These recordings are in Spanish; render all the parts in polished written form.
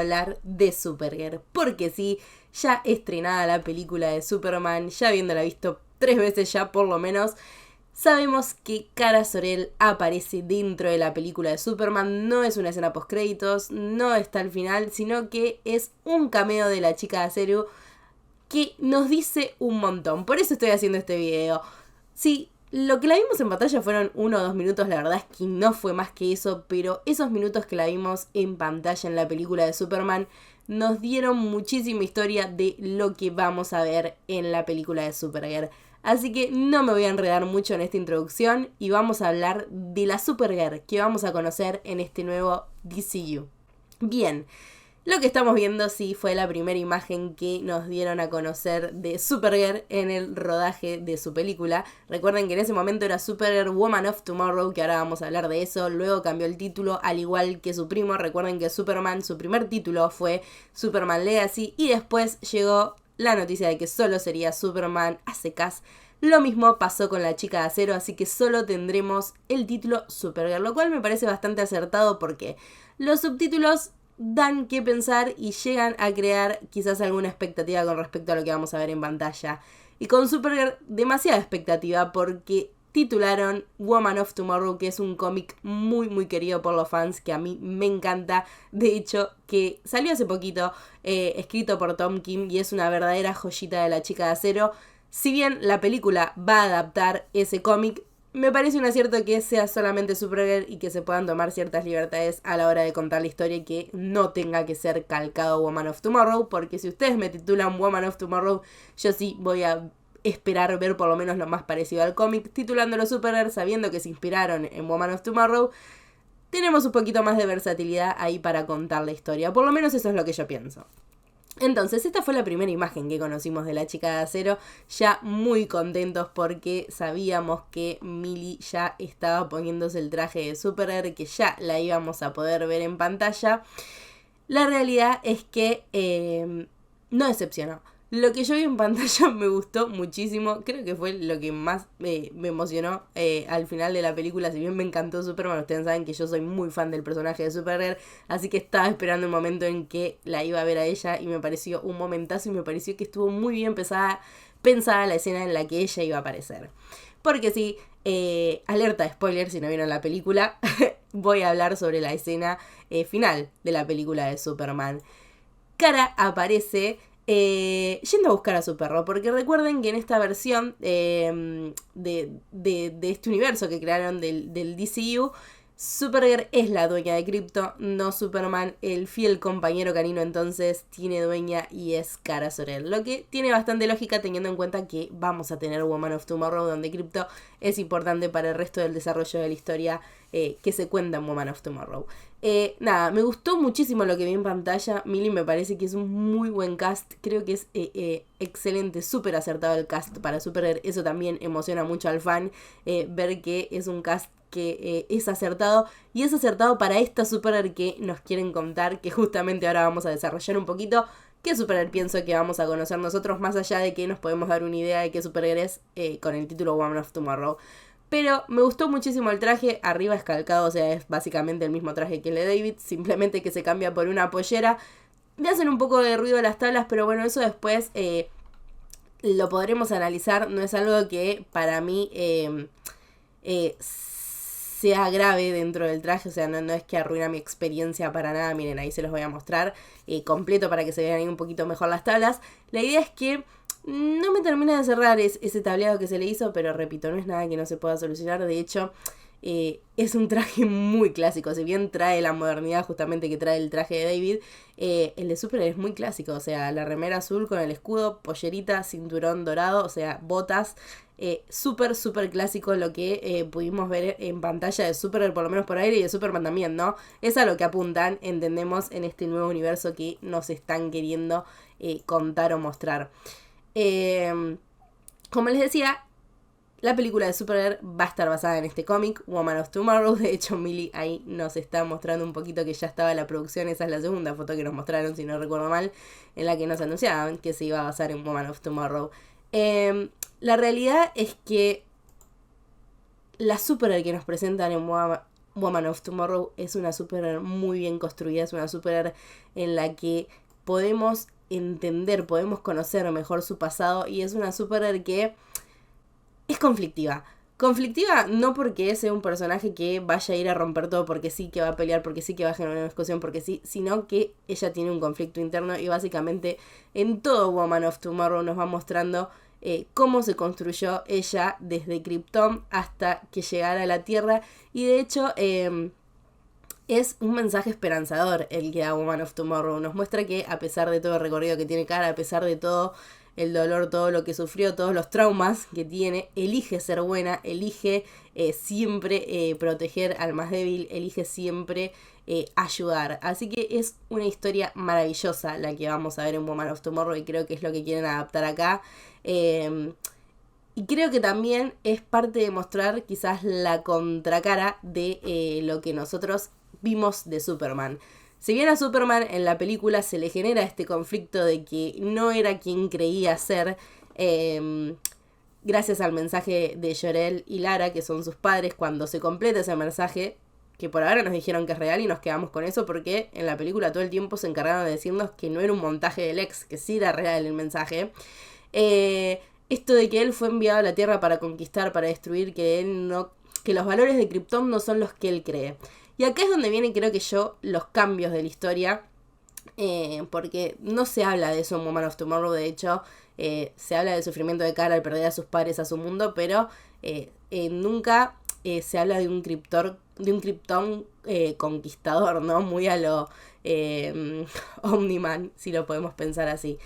a hablar de Supergirl. Porque sí, ya estrenada la película de Superman, ya habiéndola visto 3 veces ya por lo menos, sabemos que Kara Zor-El aparece dentro de la película de Superman. No es una escena post créditos, no está al final, sino que es un cameo de la chica de acero que nos dice un montón. Por eso estoy haciendo este video. Sí, lo que la vimos en pantalla fueron 1 o 2 minutos, la verdad es que no fue más que eso, pero esos minutos que la vimos en pantalla en la película de Superman nos dieron muchísima historia de lo que vamos a ver en la película de Supergirl. Así que no me voy a enredar mucho en esta introducción y vamos a hablar de la Supergirl que vamos a conocer en este nuevo DCU. Bien, lo que estamos viendo sí fue la primera imagen que nos dieron a conocer de Supergirl en el rodaje de su película. Recuerden que en ese momento era Supergirl Woman of Tomorrow, que ahora vamos a hablar de eso. Luego cambió el título, al igual que su primo. Recuerden que Superman, su primer título fue Superman Legacy y después llegó la noticia de que solo sería Superman a secas. Lo mismo pasó con la chica de acero, así que solo tendremos el título Supergirl, lo cual me parece bastante acertado porque los subtítulos dan que pensar y llegan a crear quizás alguna expectativa con respecto a lo que vamos a ver en pantalla. Y con Supergirl demasiada expectativa porque titularon Woman of Tomorrow, que es un cómic muy querido por los fans, que a mí me encanta. De hecho, que salió hace poquito, escrito por Tom King, y es una verdadera joyita de la chica de acero. Si bien la película va a adaptar ese cómic, me parece un acierto que sea solamente Supergirl y que se puedan tomar ciertas libertades a la hora de contar la historia y que no tenga que ser calcado Woman of Tomorrow, porque si ustedes me titulan Woman of Tomorrow, yo sí voy a esperar ver por lo menos lo más parecido al cómic. Titulándolo Supergirl, sabiendo que se inspiraron en Woman of Tomorrow, tenemos un poquito más de versatilidad ahí para contar la historia. Por lo menos eso es lo que yo pienso. Entonces, esta fue la primera imagen que conocimos de la chica de acero, ya muy contentos porque sabíamos que Millie ya estaba poniéndose el traje de Supergirl, que ya la íbamos a poder ver en pantalla. La realidad es que no decepcionó. Lo que yo vi en pantalla me gustó muchísimo, creo que fue lo que más me emocionó al final de la película. Si bien me encantó Superman, ustedes saben que yo soy muy fan del personaje de Supergirl, así que estaba esperando el momento en que la iba a ver a ella y me pareció un momentazo y me pareció que estuvo muy bien pensada la escena en la que ella iba a aparecer. Porque sí, alerta de spoiler si no vieron la película, voy a hablar sobre la escena final de la película de Superman. Kara aparece yendo a buscar a su perro, porque recuerden que en esta versión de este universo que crearon del DCU, Supergirl es la dueña de Krypto, no Superman. El fiel compañero canino entonces tiene dueña y es Kara Zor-El, lo que tiene bastante lógica teniendo en cuenta que vamos a tener Woman of Tomorrow, donde Krypto es importante para el resto del desarrollo de la historia que se cuenta en Woman of Tomorrow. Nada, me gustó muchísimo lo que vi en pantalla. Millie me parece que es un muy buen cast. Creo que es excelente, súper acertado el cast para Supergirl. Eso también emociona mucho al fan, ver que es un cast que es acertado, y es acertado para esta Supergirl que nos quieren contar, que justamente ahora vamos a desarrollar un poquito. ¿Qué Supergirl pienso que vamos a conocer nosotros, más allá de que nos podemos dar una idea de qué Supergirl es con el título Woman of Tomorrow? Pero me gustó muchísimo el traje, arriba es calcado, o sea, es básicamente el mismo traje que el de David, simplemente que se cambia por una pollera. Me hacen un poco de ruido las tablas, pero bueno, eso después lo podremos analizar. No es algo que para mí sea grave dentro del traje, o sea, no es que arruina mi experiencia para nada. Miren, ahí se los voy a mostrar completo para que se vean ahí un poquito mejor las tablas. La idea es que no me termina de cerrar ese tableado que se le hizo, pero repito, no es nada que no se pueda solucionar. De hecho, es un traje muy clásico. Si bien trae la modernidad justamente que trae el traje de David, el de Supergirl es muy clásico. O sea, la remera azul con el escudo, pollerita, cinturón dorado, o sea, botas. Súper clásico lo que pudimos ver en pantalla de Supergirl, por lo menos por aire, y de Superman también, ¿no? Es a lo que apuntan, entendemos, en este nuevo universo que nos están queriendo contar o mostrar. Como les decía, la película de Supergirl va a estar basada en este cómic, Woman of Tomorrow. De hecho, Millie ahí nos está mostrando un poquito que ya estaba la producción. Esa es la segunda foto que nos mostraron, si no recuerdo mal, en la que nos anunciaban que se iba a basar en Woman of Tomorrow. La realidad es que la Supergirl que nos presentan Woman of Tomorrow es una superhéroe muy bien construida, es una superhéroe en la que podemos entender, podemos conocer mejor su pasado, y es una superhéroe que es conflictiva. Conflictiva no porque sea un personaje que vaya a ir a romper todo porque sí, que va a pelear porque sí, que va a generar una discusión porque sí, sino que ella tiene un conflicto interno, y básicamente en todo Woman of Tomorrow nos va mostrando cómo se construyó ella desde Krypton hasta que llegara a la Tierra, y de hecho es un mensaje esperanzador el que da Woman of Tomorrow. Nos muestra que a pesar de todo el recorrido que tiene Kara, a pesar de todo el dolor, todo lo que sufrió, todos los traumas que tiene, elige ser buena, elige siempre proteger al más débil, elige siempre ayudar. Así que es una historia maravillosa la que vamos a ver en Woman of Tomorrow, y creo que es lo que quieren adaptar acá. Y creo que también es parte de mostrar quizás la contracara de lo que nosotros vimos de Superman. Si bien a Superman en la película se le genera este conflicto de que no era quien creía ser, gracias al mensaje de Jor-El y Lara, que son sus padres, cuando se completa ese mensaje, que por ahora nos dijeron que es real y nos quedamos con eso porque en la película todo el tiempo se encargaron de decirnos que no era un montaje del ex, que sí era real el mensaje. Esto de que él fue enviado a la Tierra para conquistar, para destruir, que los valores de Krypton no son los que él cree. Y acá es donde vienen, creo que yo, los cambios de la historia, porque no se habla de eso en Woman of Tomorrow. De hecho, se habla del sufrimiento de Kara al perder a sus padres, a su mundo, pero nunca se habla de un Krypton conquistador, ¿no? Muy a lo Omni-Man, si lo podemos pensar así.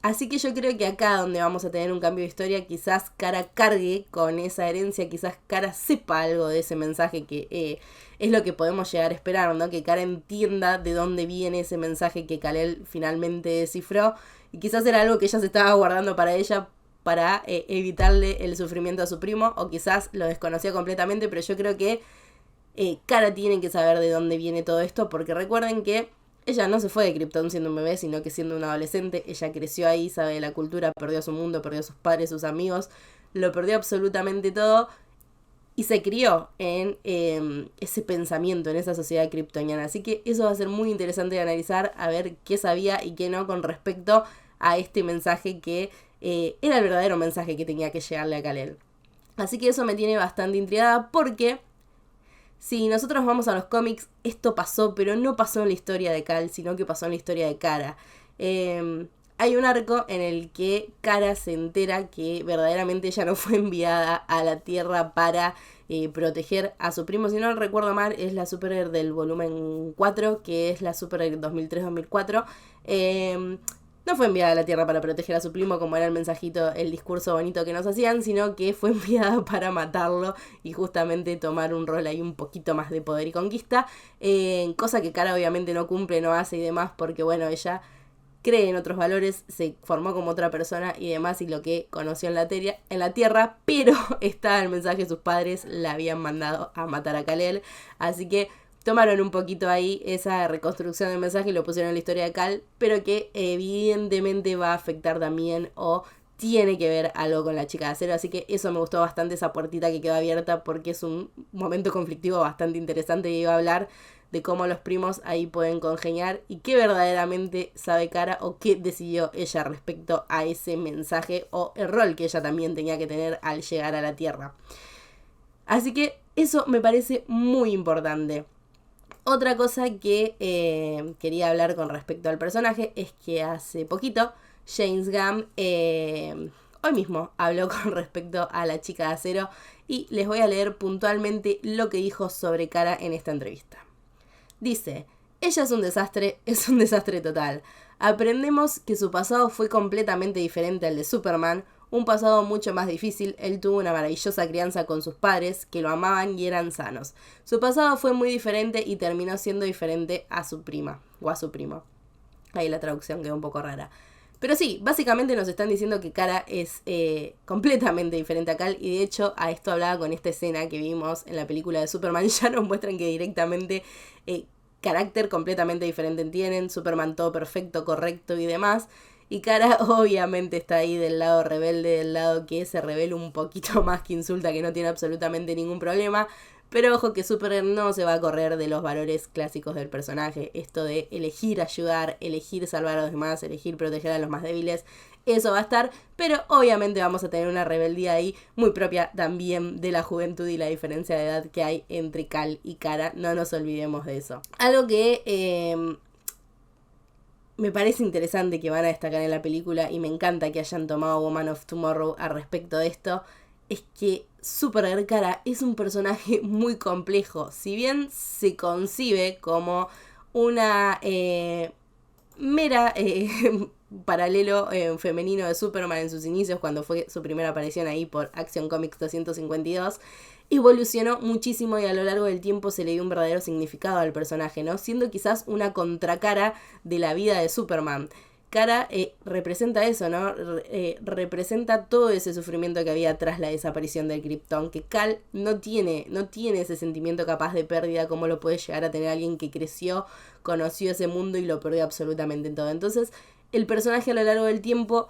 Así que yo creo que acá donde vamos a tener un cambio de historia, quizás Kara cargue con esa herencia, quizás Kara sepa algo de ese mensaje, que es lo que podemos llegar a esperar, ¿no? Que Kara entienda de dónde viene ese mensaje que Kal-El finalmente descifró, y quizás era algo que ella se estaba guardando para ella, para evitarle el sufrimiento a su primo, o quizás lo desconocía completamente, pero yo creo que Kara tiene que saber de dónde viene todo esto, porque recuerden que ella no se fue de Krypton siendo un bebé, sino que siendo una adolescente. Ella creció ahí, sabe de la cultura, perdió su mundo, perdió a sus padres, sus amigos, lo perdió absolutamente todo, y se crió en ese pensamiento, en esa sociedad kryptoniana. Así que eso va a ser muy interesante de analizar, a ver qué sabía y qué no con respecto a este mensaje que era el verdadero mensaje que tenía que llegarle a Kal-El. Así que eso me tiene bastante intrigada, porque si nosotros vamos a los cómics, esto pasó, pero no pasó en la historia de Kal, sino que pasó en la historia de Kara. Hay un arco en el que Kara se entera que verdaderamente ella no fue enviada a la Tierra para proteger a su primo. Si no recuerdo mal, es la Supergirl del volumen 4, que es la Supergirl 2003-2004. No fue enviada a la Tierra para proteger a su primo, como era el mensajito, el discurso bonito que nos hacían, sino que fue enviada para matarlo y justamente tomar un rol ahí un poquito más de poder y conquista, cosa que Kara obviamente no cumple, no hace y demás, porque bueno, ella cree en otros valores, se formó como otra persona y demás, y lo que conoció en la Tierra, pero está el mensaje de sus padres, la habían mandado a matar a Kal-El, así que tomaron un poquito ahí esa reconstrucción del mensaje y lo pusieron en la historia de Kal, pero que evidentemente va a afectar también, o tiene que ver algo con la chica de acero. Así que eso me gustó bastante, esa puertita que quedó abierta, porque es un momento conflictivo bastante interesante, y iba a hablar de cómo los primos ahí pueden congeniar y qué verdaderamente sabe Kara, o qué decidió ella respecto a ese mensaje, o el rol que ella también tenía que tener al llegar a la Tierra. Así que eso me parece muy importante. Otra cosa que quería hablar con respecto al personaje es que hace poquito James Gunn hoy mismo habló con respecto a la chica de acero, y les voy a leer puntualmente lo que dijo sobre Kara en esta entrevista. Dice: ella es un desastre total. Aprendemos que su pasado fue completamente diferente al de Superman, un pasado mucho más difícil. Él tuvo una maravillosa crianza con sus padres, que lo amaban y eran sanos. Su pasado fue muy diferente y terminó siendo diferente a su prima, o a su primo. Ahí la traducción quedó un poco rara. Pero sí, básicamente nos están diciendo que Kara es completamente diferente a Kal, y de hecho a esto hablaba con esta escena que vimos en la película de Superman. Ya nos muestran que directamente carácter completamente diferente tienen. Superman todo perfecto, correcto y demás, y Kara obviamente está ahí del lado rebelde, del lado que se revela un poquito más, que insulta, que no tiene absolutamente ningún problema, Pero ojo que Supergirl no se va a correr de los valores clásicos del personaje. Esto de elegir ayudar, elegir salvar a los demás, elegir proteger a los más débiles. Eso va a estar, pero obviamente vamos a tener una rebeldía ahí muy propia también de la juventud y la diferencia de edad que hay entre Kal y Kara. No nos olvidemos de eso. Algo que me parece interesante que van a destacar en la película y me encanta que hayan tomado Woman of Tomorrow al respecto de esto, es que Supergirl Kara es un personaje muy complejo. Si bien se concibe como una mera paralelo femenino de Superman en sus inicios, cuando fue su primera aparición ahí por Action Comics 252, evolucionó muchísimo y a lo largo del tiempo se le dio un verdadero significado al personaje, ¿no? Siendo quizás una contracara de la vida de Superman. Kara representa eso, ¿no? Representa todo ese sufrimiento que había tras la desaparición del Krypton, que Kal no tiene ese sentimiento capaz de pérdida como lo puede llegar a tener alguien que creció, conoció ese mundo y lo perdió absolutamente todo. Entonces, el personaje a lo largo del tiempo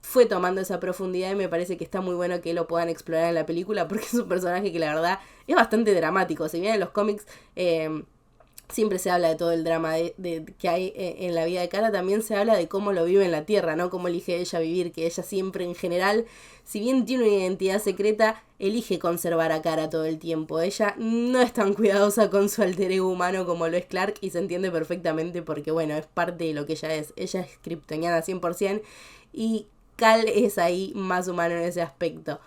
fue tomando esa profundidad y me parece que está muy bueno que lo puedan explorar en la película porque es un personaje que la verdad es bastante dramático. Si bien en los cómics siempre se habla de todo el drama que hay en la vida de Kara, también se habla de cómo lo vive en la Tierra, ¿no? Cómo elige ella vivir, que ella siempre en general, si bien tiene una identidad secreta, elige conservar a Kara todo el tiempo. Ella no es tan cuidadosa con su alter ego humano como lo es Clark y se entiende perfectamente porque, bueno, es parte de lo que ella es. Ella es kryptoniana 100% y Kal es ahí más humano en ese aspecto.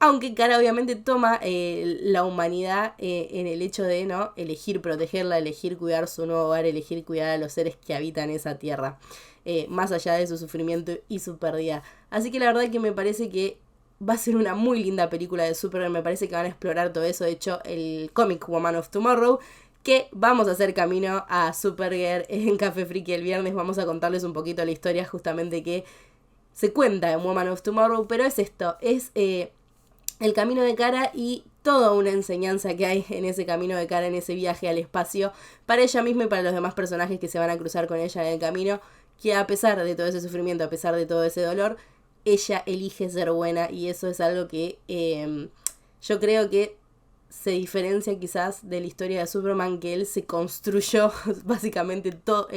Aunque Kara obviamente toma la humanidad en el hecho de no elegir protegerla, elegir cuidar su nuevo hogar, elegir cuidar a los seres que habitan esa tierra, más allá de su sufrimiento y su pérdida. Así que la verdad que me parece que va a ser una muy linda película de Superman, me parece que van a explorar todo eso. De hecho, el cómic Woman of Tomorrow, que vamos a hacer camino a Supergirl en Café Friki el viernes, vamos a contarles un poquito la historia justamente que se cuenta en Woman of Tomorrow, pero es esto, es el camino de Kara y toda una enseñanza que hay en ese camino de Kara, en ese viaje al espacio, para ella misma y para los demás personajes que se van a cruzar con ella en el camino, que a pesar de todo ese sufrimiento, a pesar de todo ese dolor, ella elige ser buena y eso es algo que yo creo que se diferencia quizás de la historia de Superman, que él se construyó básicamente todo,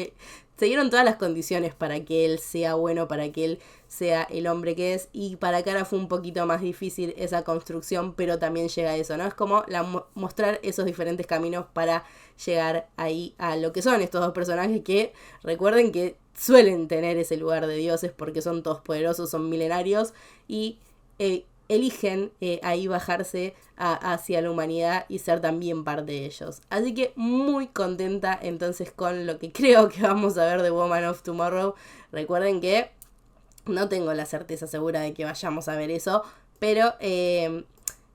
se dieron todas las condiciones para que él sea bueno, para que él sea el hombre que es, y para Kara fue un poquito más difícil esa construcción, pero también llega a eso, ¿no? Es como mostrar esos diferentes caminos para llegar ahí a lo que son estos dos personajes que, recuerden que suelen tener ese lugar de dioses porque son todos poderosos, son milenarios y eligen ahí bajarse hacia la humanidad y ser también parte de ellos. Así que muy contenta entonces con lo que creo que vamos a ver de Woman of Tomorrow. Recuerden que no tengo la certeza segura de que vayamos a ver eso, pero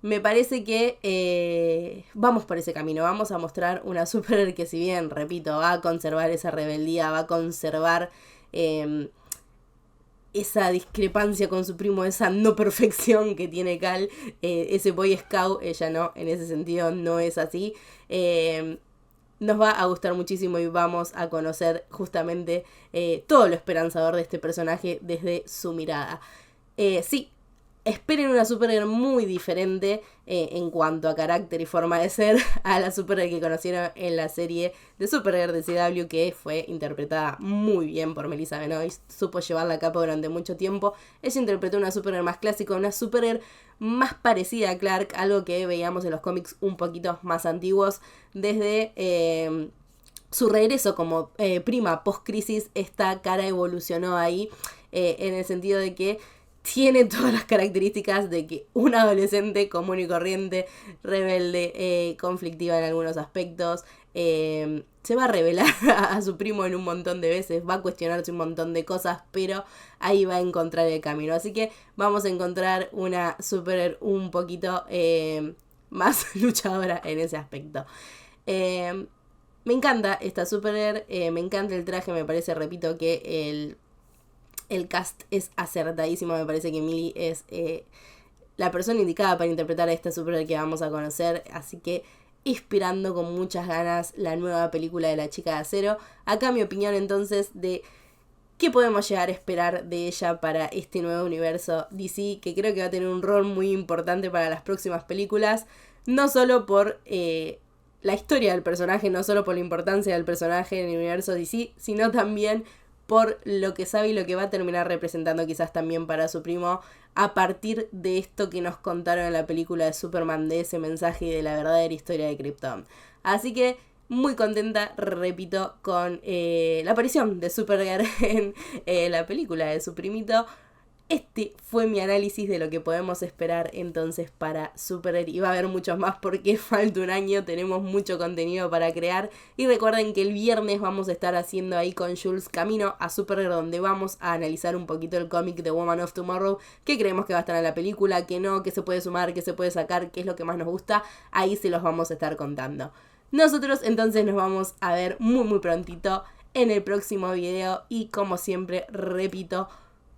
me parece que vamos por ese camino. Vamos a mostrar una Supergirl que, si bien, repito, va a conservar esa rebeldía, va a conservar esa discrepancia con su primo, esa no perfección que tiene Kal, ese Boy Scout, ella no, en ese sentido no es así. Nos va a gustar muchísimo y vamos a conocer justamente todo lo esperanzador de este personaje desde su mirada. Sí, esperen una Supergirl muy diferente en cuanto a carácter y forma de ser a la Supergirl que conocieron en la serie de Supergirl de CW, que fue interpretada muy bien por Melissa Benoist, supo llevar la capa durante mucho tiempo. Ella interpretó una Supergirl más clásica, una Supergirl más parecida a Clark, algo que veíamos en los cómics un poquito más antiguos, desde su regreso como prima post-crisis. Esta Kara evolucionó ahí en el sentido de que tiene todas las características de que una adolescente común y corriente, rebelde, conflictiva en algunos aspectos, se va a revelar a su primo en un montón de veces, va a cuestionarse un montón de cosas, pero ahí va a encontrar el camino. Así que vamos a encontrar una Supergirl un poquito más luchadora en ese aspecto. Me encanta esta Supergirl, me encanta el traje, me parece, repito, que el cast es acertadísimo. Me parece que Millie es la persona indicada para interpretar a esta Supergirl que vamos a conocer. Así que esperando con muchas ganas la nueva película de La Chica de Acero. Acá mi opinión entonces de qué podemos llegar a esperar de ella para este nuevo universo DC, que creo que va a tener un rol muy importante para las próximas películas. no solo por la historia del personaje, no solo por la importancia del personaje en el universo DC, sino también por lo que sabe y lo que va a terminar representando quizás también para su primo a partir de esto que nos contaron en la película de Superman, de ese mensaje y de la verdadera historia de Krypton. Así que muy contenta, repito, con la aparición de Supergirl en la película de su primito. Este fue mi análisis de lo que podemos esperar entonces para Supergirl, y va a haber muchos más porque falta un año, tenemos mucho contenido para crear, y recuerden que el viernes vamos a estar haciendo ahí con Jules camino a Supergirl, donde vamos a analizar un poquito el cómic de Woman of Tomorrow, qué creemos que va a estar en la película, qué no, qué se puede sumar, qué se puede sacar, qué es lo que más nos gusta, ahí se los vamos a estar contando. Nosotros entonces nos vamos a ver muy prontito en el próximo video, y como siempre repito,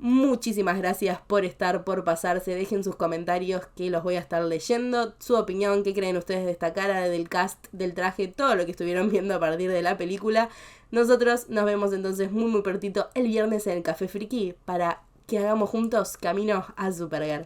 muchísimas gracias por estar, por pasarse. Dejen sus comentarios que los voy a estar leyendo. Su opinión, qué creen ustedes de esta cara, del cast, del traje, todo lo que estuvieron viendo a partir de la película. Nosotros nos vemos entonces muy prontito el viernes en el Café Friki para que hagamos juntos camino a Supergirl.